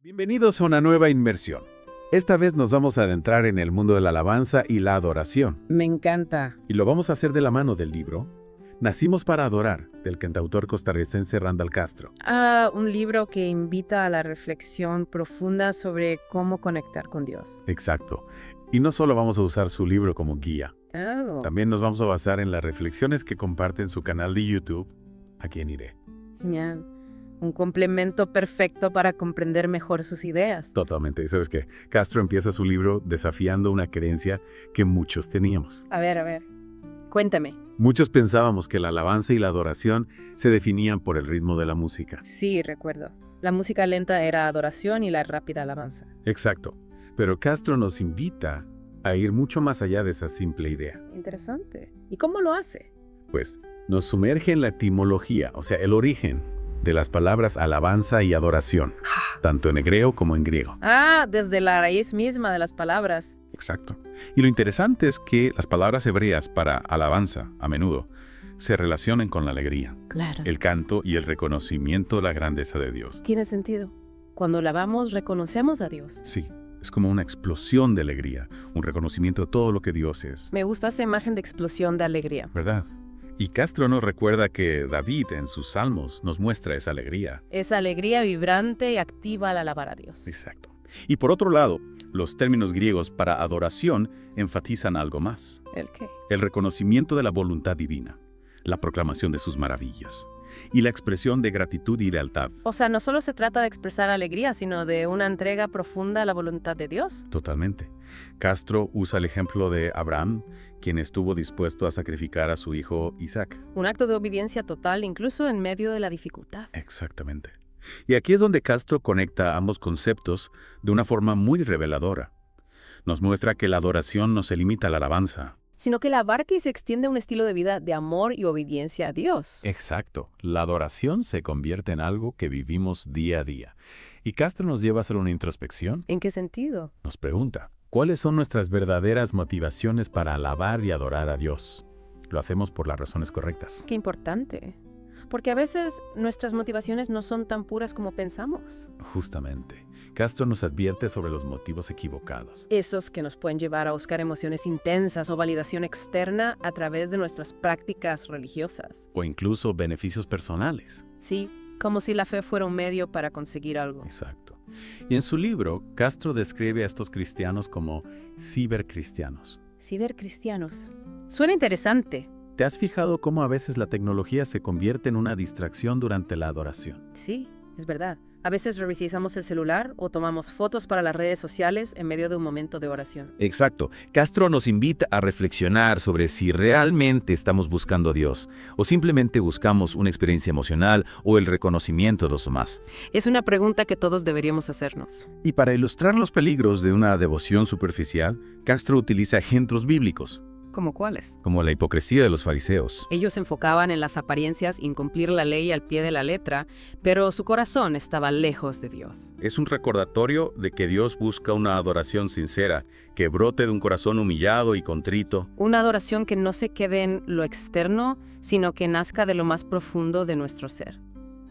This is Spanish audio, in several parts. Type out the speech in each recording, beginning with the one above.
Bienvenidos a una nueva inmersión. Esta vez nos vamos a adentrar en el mundo de la alabanza y la adoración. Me encanta. Y lo vamos a hacer de la mano del libro Nacimos para adorar, del cantautor costarricense Randall Castro. Un libro que invita a la reflexión profunda sobre cómo conectar con Dios. Exacto. Y no solo vamos a usar su libro como guía, Oh, también nos vamos a basar en las reflexiones que comparte en su canal de YouTube, A Quién Iré. genial. Un complemento perfecto para comprender mejor sus ideas. Totalmente. ¿Sabes qué? Castro empieza su libro desafiando una creencia que muchos teníamos. A ver. Cuéntame. Muchos pensábamos que la alabanza y la adoración se definían por el ritmo de la música. Sí, recuerdo. La música lenta era adoración y la rápida alabanza. Exacto. Pero Castro nos invita a ir mucho más allá de esa simple idea. Interesante. ¿Y cómo lo hace? Pues nos sumerge en la etimología, o sea, el origen de las palabras alabanza y adoración, tanto en hebreo como en griego. Desde la raíz misma de las palabras. Exacto. Y lo interesante es que las palabras hebreas para alabanza, a menudo, se relacionan con la alegría, Claro. el canto y el reconocimiento de la grandeza de Dios. Tiene sentido. Cuando alabamos, reconocemos a Dios. Sí, es como una explosión de alegría, un reconocimiento de todo lo que Dios es, Me gusta esa imagen de explosión de alegría. ¿verdad? Y Castro nos recuerda que David en sus salmos nos muestra esa alegría. Esa alegría vibrante y activa al alabar a Dios. Exacto. Y por otro lado, los términos griegos para adoración enfatizan algo más. ¿El qué? El reconocimiento de la voluntad divina, la proclamación de sus maravillas y la expresión de gratitud y lealtad. O sea, no solo se trata de expresar alegría, sino de una entrega profunda a la voluntad de Dios. Totalmente. Castro usa el ejemplo de Abraham, quien estuvo dispuesto a sacrificar a su hijo Isaac. Un acto de obediencia total, incluso en medio de la dificultad. Exactamente. Y aquí es donde Castro conecta ambos conceptos de una forma muy reveladora. Nos muestra que la adoración no se limita a la alabanza. Sino que la abarca y se extiende a un estilo de vida de amor y obediencia a Dios. Exacto. La adoración se convierte en algo que vivimos día a día. Y Castro nos lleva a hacer una introspección. ¿En qué sentido? Nos pregunta, ¿cuáles son nuestras verdaderas motivaciones para alabar y adorar a Dios? ¿Lo hacemos por las razones correctas? Qué importante. Porque a veces nuestras motivaciones no son tan puras como pensamos. Justamente. Castro nos advierte sobre los motivos equivocados. Esos que nos pueden llevar a buscar emociones intensas o validación externa a través de nuestras prácticas religiosas. O incluso beneficios personales. Sí, como si la fe fuera un medio para conseguir algo. Exacto. Y en su libro, Castro describe a estos cristianos como cibercristianos. Cibercristianos. Suena interesante. ¿Te has fijado cómo a veces la tecnología se convierte en una distracción durante la adoración? Sí, es verdad. A veces revisamos el celular o tomamos fotos para las redes sociales en medio de un momento de oración. Exacto. Castro nos invita a reflexionar sobre si realmente estamos buscando a Dios o simplemente buscamos una experiencia emocional o el reconocimiento de los demás. Es una pregunta que todos deberíamos hacernos. Y para ilustrar los peligros de una devoción superficial, Castro utiliza ejemplos bíblicos, ¿Cómo cuáles? como la hipocresía de los fariseos. Ellos se enfocaban en las apariencias, en cumplir la ley al pie de la letra, pero su corazón estaba lejos de Dios. Es un recordatorio de que Dios busca una adoración sincera, que brote de un corazón humillado y contrito. Una adoración que no se quede en lo externo, sino que nazca de lo más profundo de nuestro ser.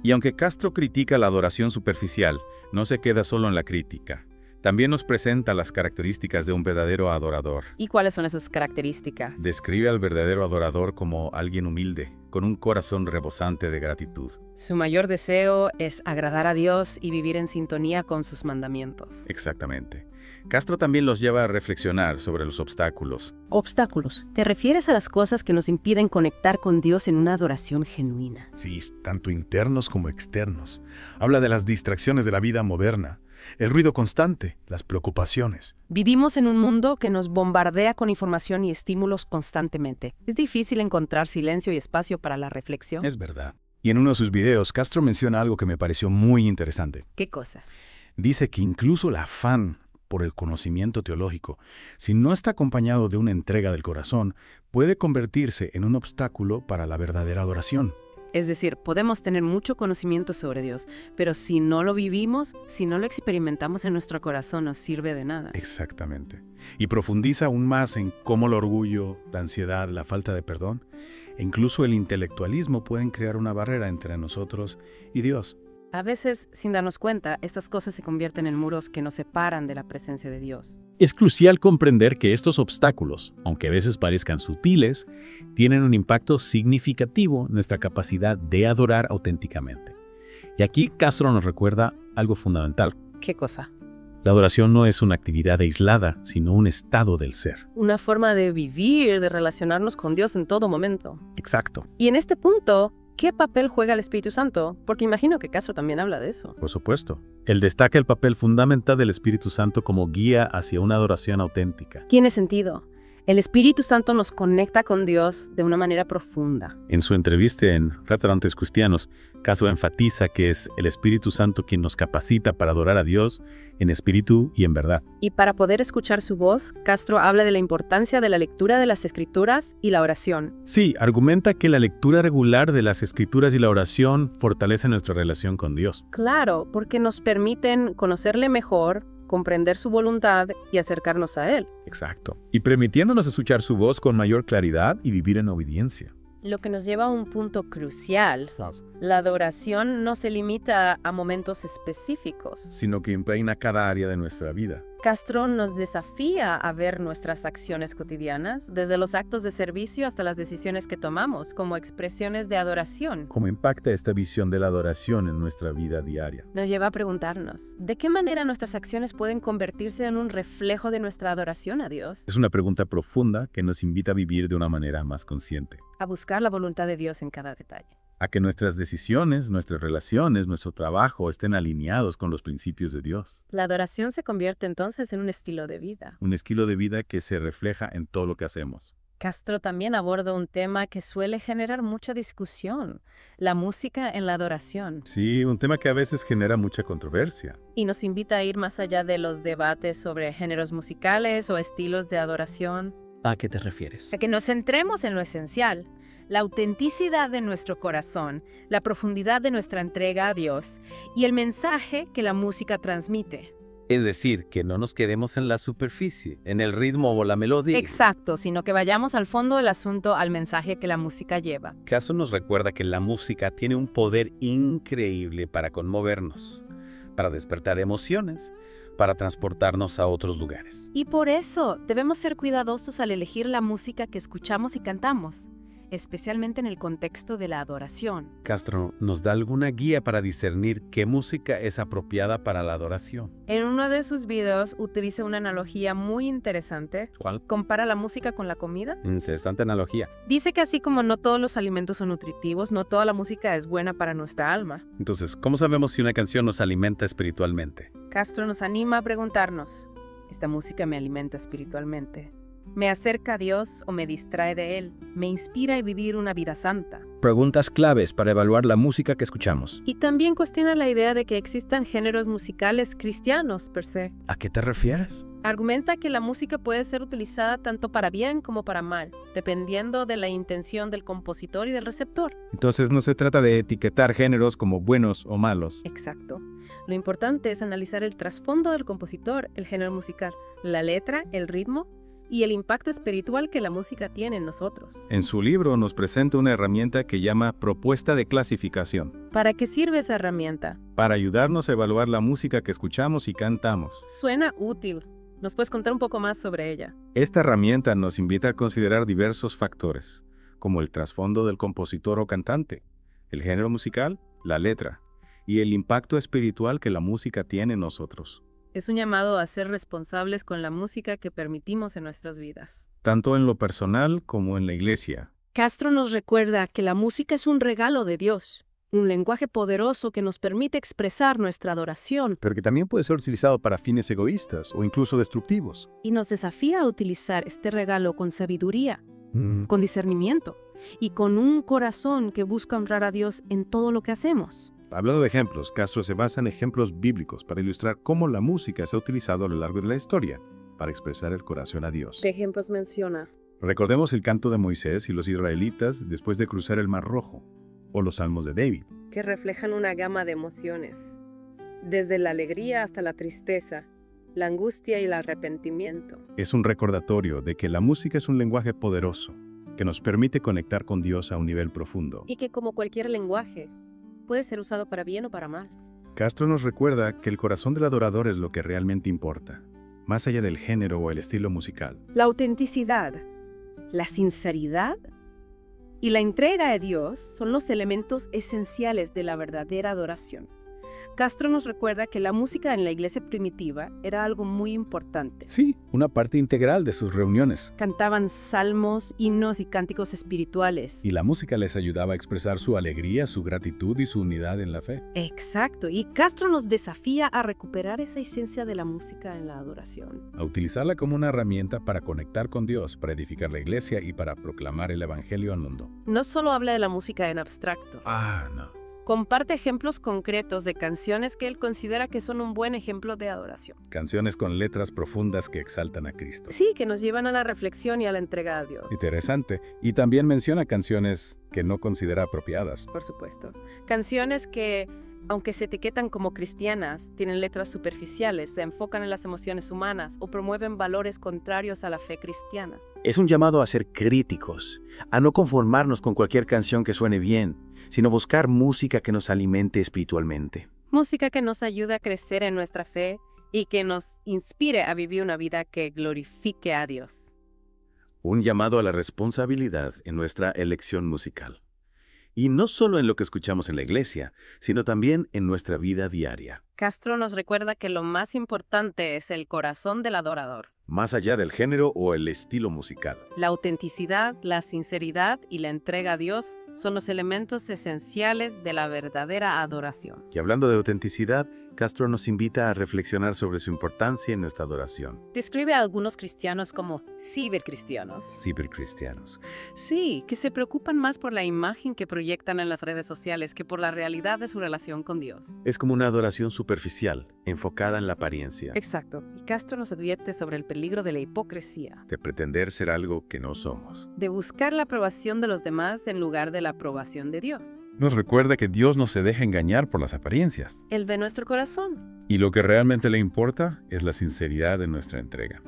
Y aunque Castro critica la adoración superficial, no se queda solo en la crítica. También nos presenta las características de un verdadero adorador. ¿Y cuáles son esas características? Describe al verdadero adorador como alguien humilde, con un corazón rebosante de gratitud. Su mayor deseo es agradar a Dios y vivir en sintonía con sus mandamientos. Exactamente. Castro también los lleva a reflexionar sobre los obstáculos. Obstáculos. ¿Te refieres a las cosas que nos impiden conectar con Dios en una adoración genuina? Sí, tanto internos como externos. Habla de las distracciones de la vida moderna, el ruido constante, las preocupaciones. Vivimos en un mundo que nos bombardea con información y estímulos constantemente. Es difícil encontrar silencio y espacio para la reflexión. Es verdad. Y en uno de sus videos, Castro menciona algo que me pareció muy interesante. ¿Qué cosa? Dice que incluso el afán por el conocimiento teológico, si no está acompañado de una entrega del corazón, puede convertirse en un obstáculo para la verdadera adoración. Es decir, podemos tener mucho conocimiento sobre Dios, pero si no lo vivimos, si no lo experimentamos en nuestro corazón, no sirve de nada. Exactamente. Y profundiza aún más en cómo el orgullo, la ansiedad, la falta de perdón e incluso el intelectualismo pueden crear una barrera entre nosotros y Dios. A veces, sin darnos cuenta, estas cosas se convierten en muros que nos separan de la presencia de Dios. Es crucial comprender que estos obstáculos, aunque a veces parezcan sutiles, tienen un impacto significativo en nuestra capacidad de adorar auténticamente. Y aquí Castro nos recuerda algo fundamental. ¿Qué cosa? La adoración no es una actividad aislada, sino un estado del ser. Una forma de vivir, de relacionarnos con Dios en todo momento. Exacto. Y en este punto, ¿qué papel juega el Espíritu Santo? Porque imagino que Castro también habla de eso. Por supuesto. Él destaca el papel fundamental del Espíritu Santo como guía hacia una adoración auténtica. Tiene sentido. El Espíritu Santo nos conecta con Dios de una manera profunda. En su entrevista en Restaurantes Cristianos, Castro enfatiza que es el Espíritu Santo quien nos capacita para adorar a Dios en espíritu y en verdad. Y para poder escuchar su voz, Castro habla de la importancia de la lectura de las Escrituras y la oración. Sí, argumenta que la lectura regular de las Escrituras y la oración fortalece nuestra relación con Dios. Claro, porque nos permiten conocerle mejor, comprender su voluntad y acercarnos a Él. Exacto. Y permitiéndonos escuchar su voz con mayor claridad y vivir en obediencia. Lo que nos lleva a un punto crucial. La adoración no se limita a momentos específicos. Sino que impregna cada área de nuestra vida. Castro nos desafía a ver nuestras acciones cotidianas, desde los actos de servicio hasta las decisiones que tomamos, como expresiones de adoración. ¿Cómo impacta esta visión de la adoración en nuestra vida diaria? Nos lleva a preguntarnos, ¿de qué manera nuestras acciones pueden convertirse en un reflejo de nuestra adoración a Dios? Es una pregunta profunda que nos invita a vivir de una manera más consciente. A buscar la voluntad de Dios en cada detalle. A que nuestras decisiones, nuestras relaciones, nuestro trabajo estén alineados con los principios de Dios. La adoración se convierte entonces en un estilo de vida. Un estilo de vida que se refleja en todo lo que hacemos. Castro también aborda un tema que suele generar mucha discusión, la música en la adoración. Sí, un tema que a veces genera mucha controversia. Y nos invita a ir más allá de los debates sobre géneros musicales o estilos de adoración. ¿A qué te refieres? A que nos centremos en lo esencial, la autenticidad de nuestro corazón, la profundidad de nuestra entrega a Dios y el mensaje que la música transmite. Es decir, que no nos quedemos en la superficie, en el ritmo o la melodía. Exacto, sino que vayamos al fondo del asunto, al mensaje que la música lleva. Caso nos recuerda que la música tiene un poder increíble para conmovernos, para despertar emociones, para transportarnos a otros lugares. Y por eso debemos ser cuidadosos al elegir la música que escuchamos y cantamos, especialmente en el contexto de la adoración. Castro nos da alguna guía para discernir qué música es apropiada para la adoración. En uno de sus videos utiliza una analogía muy interesante. ¿Cuál? Compara la música con la comida. Interesante analogía. Dice que así como no todos los alimentos son nutritivos, no toda la música es buena para nuestra alma. Entonces, ¿cómo sabemos si una canción nos alimenta espiritualmente? Castro nos anima a preguntarnos, ¿esta música me alimenta espiritualmente? ¿Me acerca a Dios o me distrae de Él? ¿Me inspira a vivir una vida santa? Preguntas claves para evaluar la música que escuchamos. Y también cuestiona la idea de que existan géneros musicales cristianos per se. ¿A qué te refieres? Argumenta que la música puede ser utilizada tanto para bien como para mal, dependiendo de la intención del compositor y del receptor. Entonces no se trata de etiquetar géneros como buenos o malos. Exacto. Lo importante es analizar el trasfondo del compositor, el género musical, la letra, el ritmo y el impacto espiritual que la música tiene en nosotros. En su libro nos presenta una herramienta que llama propuesta de clasificación, ¿Para qué sirve esa herramienta? para ayudarnos a evaluar la música que escuchamos y cantamos. Suena útil. ¿Nos puedes contar un poco más sobre ella? Esta herramienta nos invita a considerar diversos factores, como el trasfondo del compositor o cantante, el género musical, la letra, y el impacto espiritual que la música tiene en nosotros, Es un llamado a ser responsables con la música que permitimos en nuestras vidas. tanto en lo personal como en la iglesia. Castro nos recuerda que la música es un regalo de Dios, un lenguaje poderoso que nos permite expresar nuestra adoración Pero que también puede ser utilizado para fines egoístas o incluso destructivos. y nos desafía a utilizar este regalo con sabiduría, con discernimiento y con un corazón que busca honrar a Dios en todo lo que hacemos. Hablando de ejemplos, Castro se basa en ejemplos bíblicos para ilustrar cómo la música se ha utilizado a lo largo de la historia para expresar el corazón a Dios. ¿Qué ejemplos menciona? Recordemos el canto de Moisés y los israelitas después de cruzar el Mar Rojo, o los salmos de David. Que reflejan una gama de emociones, desde la alegría hasta la tristeza, la angustia y el arrepentimiento. Es un recordatorio de que la música es un lenguaje poderoso que nos permite conectar con Dios a un nivel profundo. Y que como cualquier lenguaje, puede ser usado para bien o para mal. Castro nos recuerda que el corazón del adorador es lo que realmente importa, más allá del género o el estilo musical. La autenticidad, la sinceridad y la entrega a Dios son los elementos esenciales de la verdadera adoración. Castro nos recuerda que la música en la iglesia primitiva era algo muy importante. Sí, una parte integral de sus reuniones. Cantaban salmos, himnos y cánticos espirituales. Y la música les ayudaba a expresar su alegría, su gratitud y su unidad en la fe. Exacto, y Castro nos desafía a recuperar esa esencia de la música en la adoración. A utilizarla como una herramienta para conectar con Dios, para edificar la iglesia y para proclamar el evangelio al mundo. No solo habla de la música en abstracto. No. Comparte ejemplos concretos de canciones que él considera que son un buen ejemplo de adoración. Canciones con letras profundas que exaltan a Cristo. Sí, que nos llevan a la reflexión y a la entrega a Dios. Interesante. Y también menciona canciones que no considera apropiadas. Por supuesto. Canciones que, aunque se etiquetan como cristianas, tienen letras superficiales, se enfocan en las emociones humanas o promueven valores contrarios a la fe cristiana. Es un llamado a ser críticos, a no conformarnos con cualquier canción que suene bien, sino buscar música que nos alimente espiritualmente. Música que nos ayude a crecer en nuestra fe y que nos inspire a vivir una vida que glorifique a Dios. Un llamado a la responsabilidad en nuestra elección musical. Y no solo en lo que escuchamos en la iglesia, sino también en nuestra vida diaria. Castro nos recuerda que lo más importante es el corazón del adorador. Más allá del género o el estilo musical. La autenticidad, la sinceridad y la entrega a Dios son los elementos esenciales de la verdadera adoración. Y hablando de autenticidad, Castro nos invita a reflexionar sobre su importancia en nuestra adoración. Describe a algunos cristianos como cibercristianos. Cibercristianos. Sí, que se preocupan más por la imagen que proyectan en las redes sociales que por la realidad de su relación con Dios. Es como una adoración superficial, enfocada en la apariencia. Exacto. Y Castro nos advierte sobre el peligro de la hipocresía. De pretender ser algo que no somos. De buscar la aprobación de los demás en lugar de la aprobación de Dios. Nos recuerda que Dios no se deja engañar por las apariencias. Él ve nuestro corazón. Y lo que realmente le importa es la sinceridad de nuestra entrega.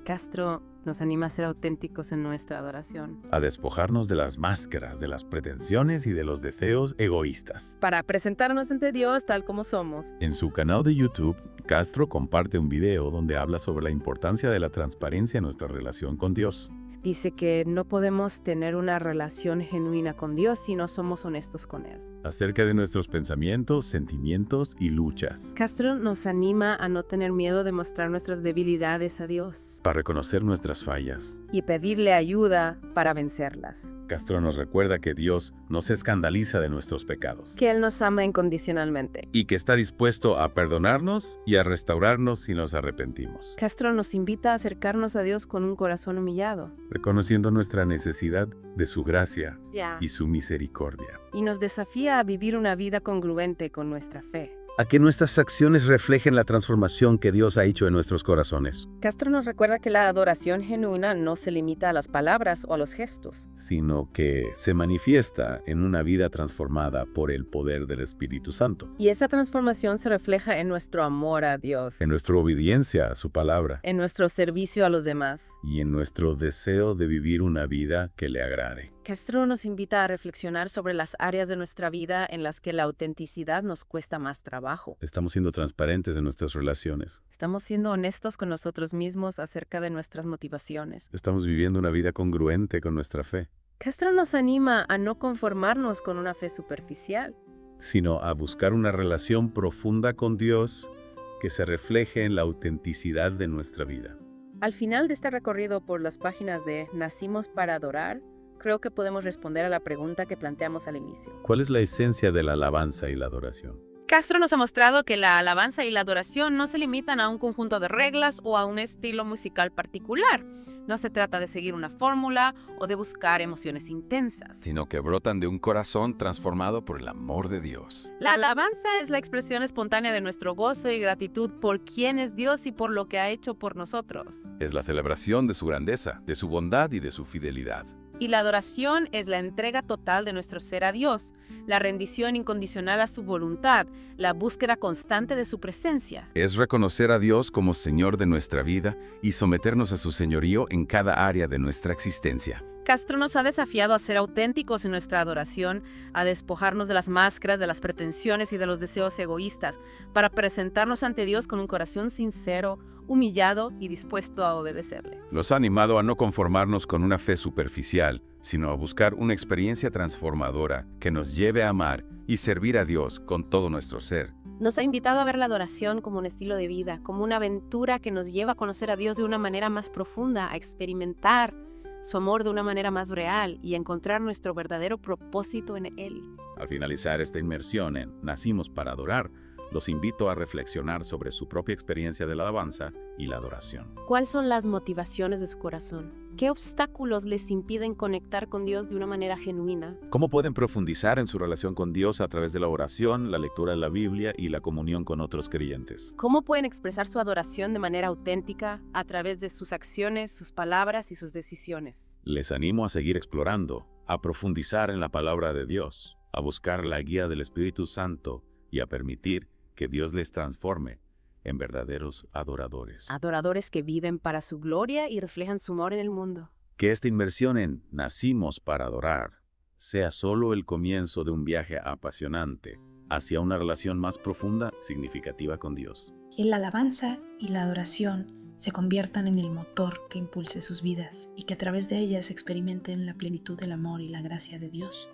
Castro nos anima a ser auténticos en nuestra adoración. A despojarnos de las máscaras, de las pretensiones y de los deseos egoístas. Para presentarnos ante Dios tal como somos. En su canal de YouTube, Castro comparte un video donde habla sobre la importancia de la transparencia en nuestra relación con Dios. Dice que no podemos tener una relación genuina con Dios si no somos honestos con Él. Acerca de nuestros pensamientos, sentimientos y luchas. Castro nos anima a no tener miedo de mostrar nuestras debilidades a Dios Para reconocer nuestras fallas. y pedirle ayuda para vencerlas. Castro nos recuerda que Dios no se escandaliza de nuestros pecados. Que Él nos ama incondicionalmente. Y que está dispuesto a perdonarnos y a restaurarnos si nos arrepentimos. Castro nos invita a acercarnos a Dios con un corazón humillado. Reconociendo nuestra necesidad de su gracia Ya. y su misericordia. Y nos desafía a vivir una vida congruente con nuestra fe. A que nuestras acciones reflejen la transformación que Dios ha hecho en nuestros corazones. Castro nos recuerda que la adoración genuina no se limita a las palabras o a los gestos. Sino que se manifiesta en una vida transformada por el poder del Espíritu Santo. Y esa transformación se refleja en nuestro amor a Dios, En nuestra obediencia a su palabra. en nuestro servicio a los demás. Y en nuestro deseo de vivir una vida que le agrade. Castro nos invita a reflexionar sobre las áreas de nuestra vida en las que la autenticidad nos cuesta más trabajo. Estamos siendo transparentes en nuestras relaciones. Estamos siendo honestos con nosotros mismos acerca de nuestras motivaciones. Estamos viviendo una vida congruente con nuestra fe. Castro nos anima a no conformarnos con una fe superficial. Sino a buscar una relación profunda con Dios que se refleje en la autenticidad de nuestra vida. Al final de este recorrido por las páginas de Nacimos para Adorar, creo que podemos responder a la pregunta que planteamos al inicio. ¿Cuál es la esencia de la alabanza y la adoración? Castro nos ha mostrado que la alabanza y la adoración no se limitan a un conjunto de reglas o a un estilo musical particular. No se trata de seguir una fórmula o de buscar emociones intensas. Sino que brotan de un corazón transformado por el amor de Dios. La alabanza es la expresión espontánea de nuestro gozo y gratitud por quién es Dios y por lo que ha hecho por nosotros. Es la celebración de su grandeza, de su bondad y de su fidelidad. Y la adoración es la entrega total de nuestro ser a Dios, la rendición incondicional a su voluntad, la búsqueda constante de su presencia. Es reconocer a Dios como Señor de nuestra vida y someternos a su señorío en cada área de nuestra existencia. Castro nos ha desafiado a ser auténticos en nuestra adoración, a despojarnos de las máscaras, de las pretensiones y de los deseos egoístas, para presentarnos ante Dios con un corazón sincero, humillado y dispuesto a obedecerle. Los ha animado a no conformarnos con una fe superficial, sino a buscar una experiencia transformadora que nos lleve a amar y servir a Dios con todo nuestro ser. Nos ha invitado a ver la adoración como un estilo de vida, como una aventura que nos lleva a conocer a Dios de una manera más profunda, a experimentar su amor de una manera más real y a encontrar nuestro verdadero propósito en Él. Al finalizar esta inmersión en Nacimos para Adorar, los invito a reflexionar sobre su propia experiencia de la alabanza y la adoración. ¿Cuáles son las motivaciones de su corazón? ¿Qué obstáculos les impiden conectar con Dios de una manera genuina? ¿Cómo pueden profundizar en su relación con Dios a través de la oración, la lectura de la Biblia y la comunión con otros creyentes? ¿Cómo pueden expresar su adoración de manera auténtica a través de sus acciones, sus palabras y sus decisiones? Les animo a seguir explorando, a profundizar en la palabra de Dios, a buscar la guía del Espíritu Santo y a permitir que Dios les transforme en verdaderos adoradores. Adoradores que viven para su gloria y reflejan su amor en el mundo. Que esta inmersión en Nacimos para Adorar sea solo el comienzo de un viaje apasionante hacia una relación más profunda, significativa con Dios. Que la alabanza y la adoración se conviertan en el motor que impulse sus vidas y que a través de ellas experimenten la plenitud del amor y la gracia de Dios.